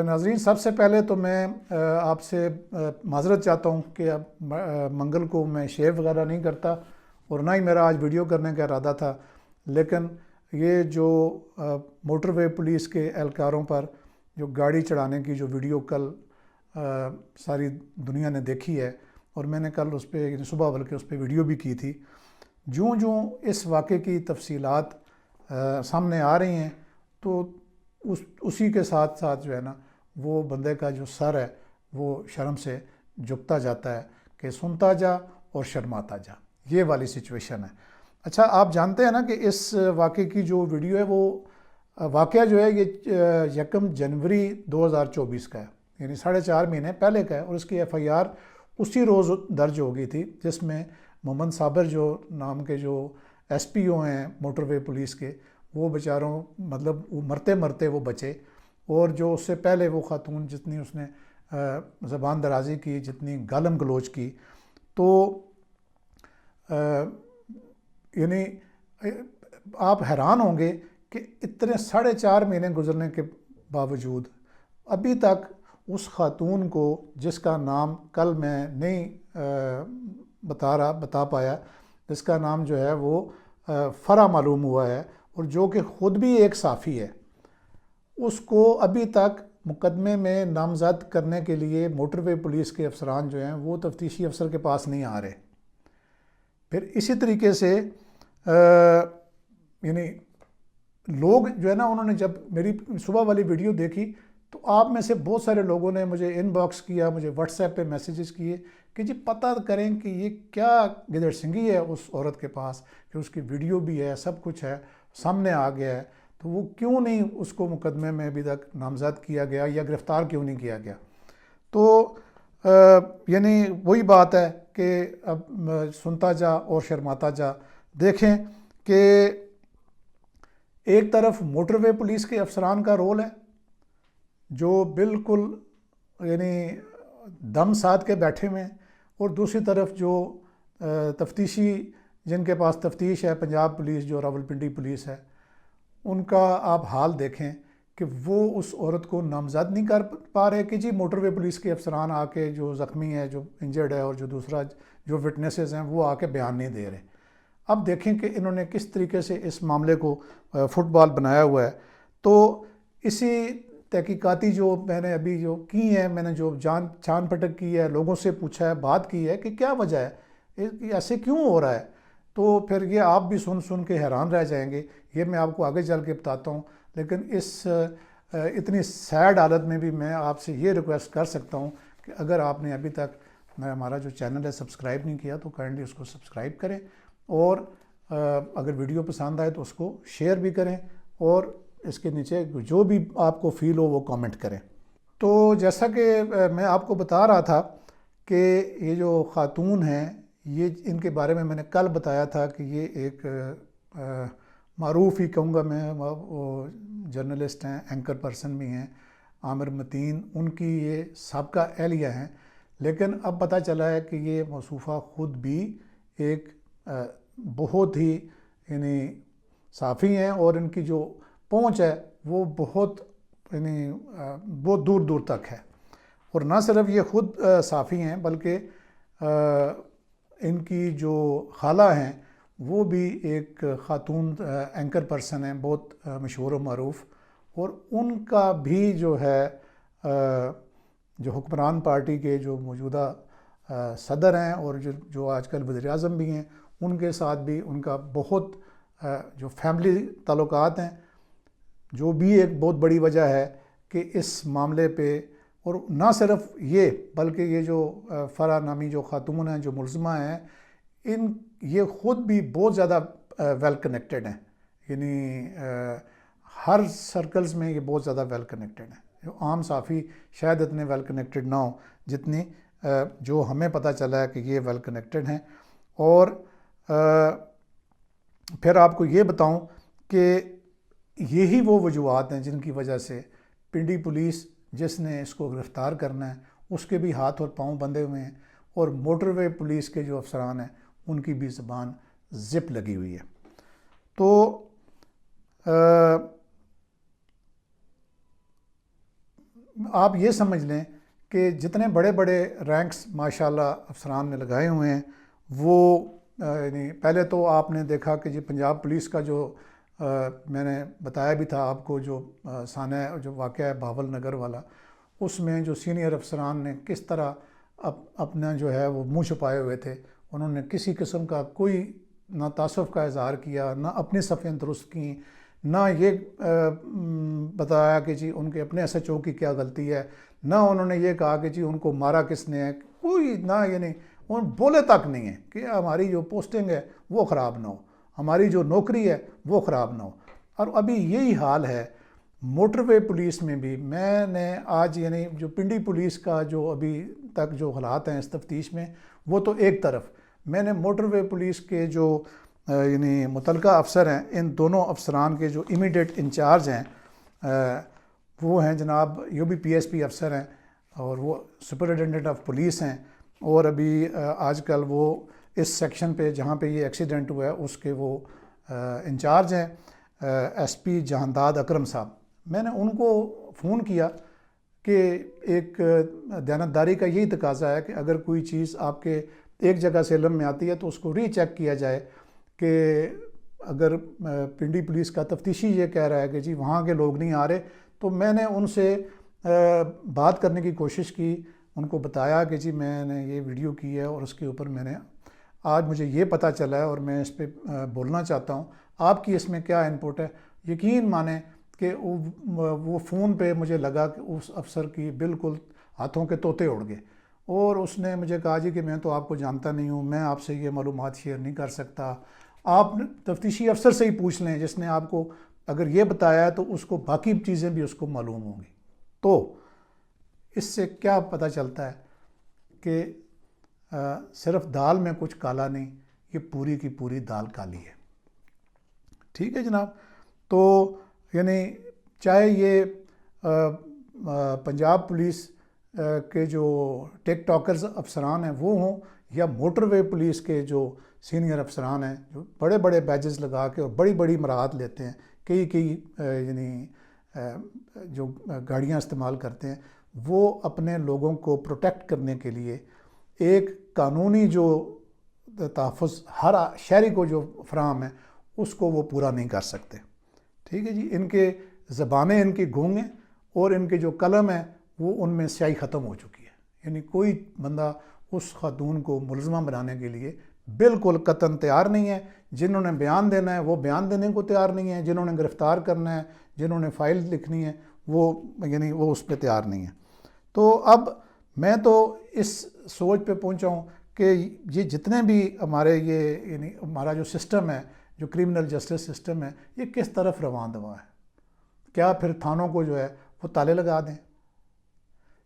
ناظرین، سب سے پہلے تو میں آپ سے معذرت چاہتا ہوں کہ اب منگل کو میں شیو وغیرہ نہیں کرتا اور نہ ہی میرا آج ویڈیو کرنے کا ارادہ تھا، لیکن یہ جو موٹر وے پولیس کے اہلکاروں پر جو گاڑی چڑھانے کی جو ویڈیو کل ساری دنیا نے دیکھی ہے، اور میں نے کل اس پہ صبح بلکہ اس پہ ویڈیو بھی کی تھی، جوں اس واقعے کی تفصیلات سامنے آ رہی ہیں تو اسی کے ساتھ ساتھ جو ہے نا وہ بندے کا جو سر ہے وہ شرم سے جھکتا جاتا ہے کہ سنتا جا اور شرماتا جا، یہ والی سچویشن ہے۔ اچھا، آپ جانتے ہیں نا کہ اس واقعے کی جو ویڈیو ہے وہ واقعہ جو ہے یہ 1 جنوری 2024 کا ہے، یعنی 4.5 مہینے پہلے کا ہے، اور اس کی ایف آئی آر اسی روز درج ہو گئی تھی، جس میں محمد صابر جو نام کے جو ایس پی او ہیں موٹر وے پولیس کے، وہ بیچاروں مطلب وہ مرتے مرتے وہ بچے، اور جو اس سے پہلے وہ خاتون جتنی اس نے زبان درازی کی، جتنی گالم گلوچ کی، تو یعنی آپ حیران ہوں گے کہ اتنے 4.5 مہینے گزرنے کے باوجود ابھی تک اس خاتون کو، جس کا نام کل میں نہیں بتا پایا، جس کا نام جو ہے وہ فرح معلوم ہوا ہے، اور جو کہ خود بھی ایک صحافی ہے، اس کو ابھی تک مقدمے میں نامزد کرنے کے لیے موٹر وے پولیس کے افسران جو ہیں وہ تفتیشی افسر کے پاس نہیں آ رہے۔ پھر اسی طریقے سے یعنی لوگ جو ہے نا، انہوں نے جب میری صبح والی ویڈیو دیکھی تو آپ میں سے بہت سارے لوگوں نے مجھے ان باکس کیا، مجھے واٹس ایپ پہ میسیجز کیے کہ جی پتہ کریں کہ یہ کیا گدڑ سنگھی ہے اس عورت کے پاس کہ اس کی ویڈیو بھی ہے، سب کچھ ہے، سامنے آ گیا ہے، تو وہ کیوں نہیں اس کو مقدمے میں ابھی تک نامزد کیا گیا یا گرفتار کیوں نہیں کیا گیا۔ تو یعنی وہی بات ہے کہ اب سنتا جا اور شرماتا جا۔ دیکھیں کہ ایک طرف موٹر وے پولیس کے افسران کا رول ہے جو بالکل یعنی دم ساتھ کے بیٹھے ہوئے ہیں، اور دوسری طرف جو تفتیشی جن کے پاس تفتیش ہے، پنجاب پولیس جو راولپنڈی پولیس ہے، ان کا آپ حال دیکھیں کہ وہ اس عورت کو نامزد نہیں کر پا رہے کہ جی موٹر وے پولیس کے افسران آ کے جو زخمی ہے، جو انجرڈ ہے، اور جو دوسرا جو وٹنسز ہیں وہ آ کے بیان نہیں دے رہے۔ اب دیکھیں کہ انہوں نے کس طریقے سے اس معاملے کو فٹ بال بنایا ہوا ہے۔ تو اسی تحقیقاتی جو میں نے ابھی جو کی ہیں، میں نے جو چھان پٹک کی ہے، لوگوں سے پوچھا ہے، بات کی ہے کہ کیا وجہ ہے، ایسے کیوں ہو رہا ہے، تو پھر یہ آپ بھی سن کے حیران رہ جائیں گے۔ یہ میں آپ کو آگے چل کے بتاتا ہوں، لیکن اس اتنی سیڈ حالت میں بھی میں آپ سے یہ ریکویسٹ کر سکتا ہوں کہ اگر آپ نے ابھی تک ہمارا جو چینل ہے سبسکرائب نہیں کیا تو کائنڈلی اس کو سبسکرائب کریں، اور اگر ویڈیو پسند آئے تو اس کو شیئر بھی کریں، اور اس کے نیچے جو بھی آپ کو فیل ہو وہ کامنٹ کریں۔ تو جیسا کہ میں آپ کو بتا رہا تھا کہ یہ جو خاتون ہیں، یہ ان کے بارے میں نے کل بتایا تھا کہ یہ ایک معروف ہی کہوں گا میں، وہ جرنلسٹ ہیں، اینکر پرسن بھی ہیں، عامر متین، ان کی یہ سابقہ اہلیہ ہیں، لیکن اب پتہ چلا ہے کہ یہ موصوفہ خود بھی ایک بہت ہی یعنی صحافی ہیں، اور ان کی جو پہنچ ہے وہ بہت یعنی بہت دور دور تک ہے۔ اور نہ صرف یہ خود صحافی ہیں بلکہ ان کی جو خالہ ہیں وہ بھی ایک خاتون اینکر پرسن ہیں، بہت مشہور و معروف، اور ان کا بھی جو ہے جو حکمران پارٹی کے جو موجودہ صدر ہیں اور جو آج کل وزیر اعظم بھی ہیں، ان کے ساتھ بھی ان کا بہت جو فیملی تعلقات ہیں، جو بھی ایک بہت بڑی وجہ ہے کہ اس معاملے پہ، اور نہ صرف یہ بلکہ یہ جو فرح نامی جو خاتون ہیں جو ملزمہ ہیں، یہ خود بھی بہت زیادہ ویل کنیکٹڈ ہیں، یعنی ہر سرکلز میں یہ بہت زیادہ ویل کنیکٹڈ ہیں۔ جو عام صحافی شاید اتنے ویل کنیکٹڈ نہ ہوں جتنی جو ہمیں پتہ چلا ہے کہ یہ ویل کنیکٹڈ ہیں۔ اور پھر آپ کو یہ بتاؤں کہ یہی وہ وجوہات ہیں جن کی وجہ سے پنڈی پولیس جس نے اس کو گرفتار کرنا ہے اس کے بھی ہاتھ اور پاؤں بندھے ہوئے ہیں، اور موٹر وے پولیس کے جو افسران ہیں ان کی بھی زبان زپ لگی ہوئی ہے۔ تو آپ یہ سمجھ لیں کہ جتنے بڑے بڑے رینکس ماشاءاللہ افسران نے لگائے ہوئے ہیں وہ یعنی پہلے تو آپ نے دیکھا کہ جی پنجاب پولیس کا جو میں نے بتایا بھی تھا آپ کو جو سانحہ جو واقعہ ہے بہاول نگر والا، اس میں جو سینئر افسران نے کس طرح اپنا جو ہے وہ منہ چھپائے ہوئے تھے، انہوں نے کسی قسم کا کوئی نہ تعصب کا اظہار کیا، نہ اپنی صفیں درست کیں، نہ یہ بتایا کہ جی ان کے اپنے ایس ایچ او کی کیا غلطی ہے، نہ انہوں نے یہ کہا کہ جی ان کو مارا کس نے ہے، کوئی نہ یعنی ان بولے تک نہیں ہے کہ ہماری جو پوسٹنگ ہے وہ خراب نہ ہو، ہماری جو نوکری ہے وہ خراب نہ ہو۔ اور ابھی یہی حال ہے موٹر وے پولیس میں بھی۔ میں نے آج یعنی جو پنڈی پولیس کا جو ابھی تک جو حالات ہیں اس تفتیش میں، وہ تو ایک طرف، میں نے موٹر وے پولیس کے جو یعنی متعلقہ افسر ہیں، ان دونوں افسران کے جو امیڈیٹ انچارج ہیں وہ ہیں جناب you B P S P افسر ہیں اور وہ سپرنٹینڈنٹ آف پولیس ہیں، اور ابھی آج کل وہ اس سیکشن پہ جہاں پہ یہ ایکسیڈنٹ ہوا ہے اس کے وہ انچارج ہیں ایس پی جہانداد اکرم صاحب۔ میں نے ان کو فون کیا کہ ایک دیانتداری کا یہی تقاضا ہے کہ اگر کوئی چیز آپ کے ایک جگہ سے علم میں آتی ہے تو اس کو ری چیک کیا جائے کہ اگر پنڈی پولیس کا تفتیشی یہ کہہ رہا ہے کہ جی وہاں کے لوگ نہیں آ رہے، تو میں نے ان سے بات کرنے کی کوشش کی، ان کو بتایا کہ جی میں نے یہ ویڈیو کی ہے اور اس کے اوپر میں نے آج مجھے یہ پتہ چلا ہے اور میں اس پہ بولنا چاہتا ہوں، آپ کی اس میں کیا انپٹ ہے۔ یقین مانیں کہ وہ فون پہ مجھے لگا کہ اس افسر کی بالکل ہاتھوں کے طوطے اڑ گئے، اور اس نے مجھے کہا جی کہ میں تو آپ کو جانتا نہیں ہوں، میں آپ سے یہ معلومات شیئر نہیں کر سکتا، آپ تفتیشی افسر سے ہی پوچھ لیں جس نے آپ کو اگر یہ بتایا ہے تو اس کو باقی چیزیں بھی اس کو معلوم ہوں گی۔ تو اس سے کیا پتہ چلتا ہے کہ صرف دال میں کچھ کالا نہیں، یہ پوری کی پوری دال کالی ہے۔ ٹھیک ہے جناب، تو یعنی چاہے یہ پنجاب پولیس کے جو ٹیک ٹاکرز افسران ہیں وہ ہوں، یا موٹر وے پولیس کے جو سینئر افسران ہیں جو بڑے بڑے بیجز لگا کے اور بڑی بڑی مراعات لیتے ہیں، کئی یعنی جو گاڑیاں استعمال کرتے ہیں، وہ اپنے لوگوں کو پروٹیکٹ کرنے کے لیے ایک قانونی جو تحفظ ہر شہری کو جو فراہم ہے اس کو وہ پورا نہیں کر سکتے۔ ٹھیک ہے جی، ان کے زبانیں ان کی گونگ ہیں اور ان کے جو قلم ہے وہ ان میں سیاہی ختم ہو چکی ہے، یعنی کوئی بندہ اس خاتون کو ملزمہ بنانے کے لیے بالکل قطعاً تیار نہیں ہے۔ جنہوں نے بیان دینا ہے وہ بیان دینے کو تیار نہیں ہے، جنہوں نے گرفتار کرنا ہے، جنہوں نے فائل لکھنی ہے وہ یعنی وہ اس پہ تیار نہیں ہے۔ تو اب میں تو اس سوچ پہ پہنچا ہوں کہ یہ جتنے بھی ہمارے یہ یعنی ہمارا جو سسٹم ہے، جو کرمنل جسٹس سسٹم ہے، یہ کس طرف رواں دوا ہے۔ کیا پھر تھانوں کو جو ہے وہ تالے لگا دیں،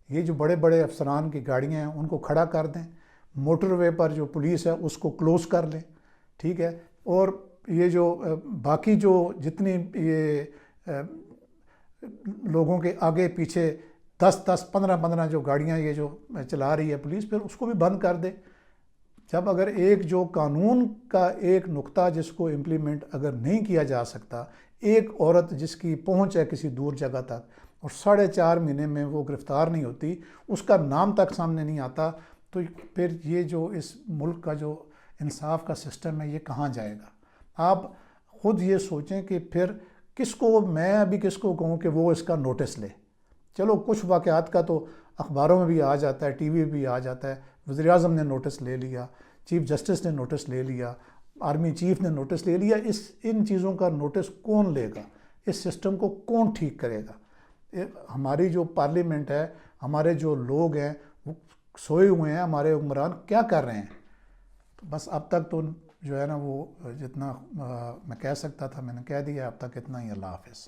یہ جو بڑے بڑے افسران کی گاڑیاں ہیں ان کو کھڑا کر دیں، موٹر وے پر جو پولیس ہے اس کو کلوز کر لیں، ٹھیک ہے، اور یہ جو باقی جو جتنی یہ لوگوں کے آگے پیچھے 10 15 جو گاڑیاں یہ جو چلا رہی ہے پولیس، پھر اس کو بھی بند کر دے۔ جب اگر ایک جو قانون کا ایک نقطہ جس کو امپلیمنٹ اگر نہیں کیا جا سکتا، ایک عورت جس کی پہنچ ہے کسی دور جگہ تک اور 4.5 مہینے میں وہ گرفتار نہیں ہوتی، اس کا نام تک سامنے نہیں آتا، تو پھر یہ جو اس ملک کا جو انصاف کا سسٹم ہے یہ کہاں جائے گا؟ آپ خود یہ سوچیں کہ پھر کس کو میں ابھی کس کو کہوں کہ وہ اس کا نوٹس لے۔ چلو کچھ واقعات کا تو اخباروں میں بھی آ جاتا ہے، ٹی وی بھی آ جاتا ہے، وزیر اعظم نے نوٹس لے لیا، چیف جسٹس نے نوٹس لے لیا، آرمی چیف نے نوٹس لے لیا، ان چیزوں کا نوٹس کون لے گا؟ اس سسٹم کو کون ٹھیک کرے گا؟ ہماری جو پارلیمنٹ ہے، ہمارے جو لوگ ہیں وہ سوئے ہوئے ہیں، ہمارے حکمران کیا کر رہے ہیں؟ تو بس اب تک تو جو ہے نا وہ جتنا میں کہہ سکتا تھا میں نے کہہ دیا، اب تک اتنا ہی۔ اللہ حافظ۔